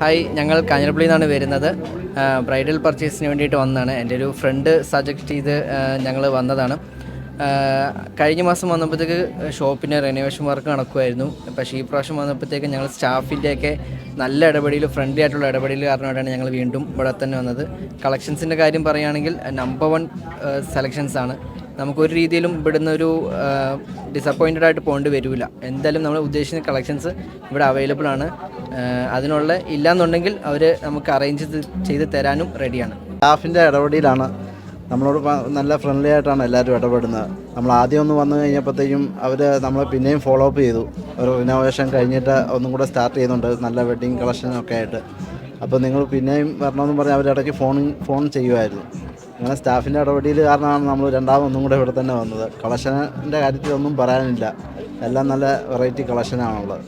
Hi, ഞങ്ങൾ കാഞ്ഞിരപ്പള്ളിയിൽ നിന്നാണ് വരുന്നത്. ബ്രൈഡൽ പർച്ചേസിന് വേണ്ടിയിട്ട് വന്നതാണ്. എൻ്റെ ഒരു ഫ്രണ്ട് സജക്റ്റ് ചെയ്ത് ഞങ്ങൾ വന്നതാണ്. കഴിഞ്ഞ മാസം വന്നപ്പോഴത്തേക്ക് ഷോപ്പിന് റെനോവേഷൻ വർക്ക് നടക്കുമായിരുന്നു. പക്ഷേ ഈ പ്രാവശ്യം വന്നപ്പോഴത്തേക്ക് ഞങ്ങൾ സ്റ്റാഫിൻ്റെയൊക്കെ നല്ല ഇടപെടൽ, ഫ്രണ്ട്ലി ആയിട്ടുള്ള ഇടപെടൽ കാരണമായിട്ടാണ് ഞങ്ങൾ വീണ്ടും ഇവിടെ തന്നെ വന്നത്. കളക്ഷൻസിൻ്റെ കാര്യം പറയുകയാണെങ്കിൽ നമ്പർ 1 സെലക്ഷൻസാണ്. നമുക്കൊരു രീതിയിലും ഇവിടുന്ന് ഒരു ഡിസപ്പോയിൻറ്റഡ് ആയിട്ട് പോകേണ്ടി വരില്ല. എന്തായാലും നമ്മൾ ഉദ്ദേശിക്കുന്ന കളക്ഷൻസ് ഇവിടെ അവൈലബിൾ ആണ്. അതിനുള്ള ഇല്ലയെന്നുണ്ടെങ്കിൽ അവർ നമുക്ക് അറേഞ്ച് ചെയ്ത് തരാനും റെഡിയാണ്. സ്റ്റാഫിൻ്റെ ഇടപെടലാണ് നമ്മളോട് നല്ല ഫ്രണ്ട്ലി ആയിട്ടാണ് എല്ലാവരും ഇടപെടുന്നത്. നമ്മൾ ആദ്യം ഒന്ന് വന്നു കഴിഞ്ഞപ്പോഴത്തേക്കും അവർ നമ്മളെ പിന്നെയും ഫോളോ അപ്പ് ചെയ്തു. ഒരു റിനോവേഷൻ കഴിഞ്ഞിട്ട് ഒന്നും കൂടെ സ്റ്റാർട്ട് ചെയ്യുന്നുണ്ട്, നല്ല വെഡ്ഡിങ് കളക്ഷനൊക്കെ ആയിട്ട്. അപ്പോൾ നിങ്ങൾ പിന്നെയും വരണമെന്ന് പറഞ്ഞ് അവരിടയ്ക്ക് ഫോൺ ചെയ്യുമായിരുന്നു. അങ്ങനെ സ്റ്റാഫിൻ്റെ ഇടപെടൽ കാരണമാണ് നമ്മൾ രണ്ടാമതൊന്നും കൂടെ ഇവിടെ തന്നെ വന്നത്. കളക്ഷൻ്റെ കാര്യത്തിലൊന്നും പറയാനില്ല, എല്ലാം നല്ല വെറൈറ്റി കളക്ഷനാണുള്ളത്.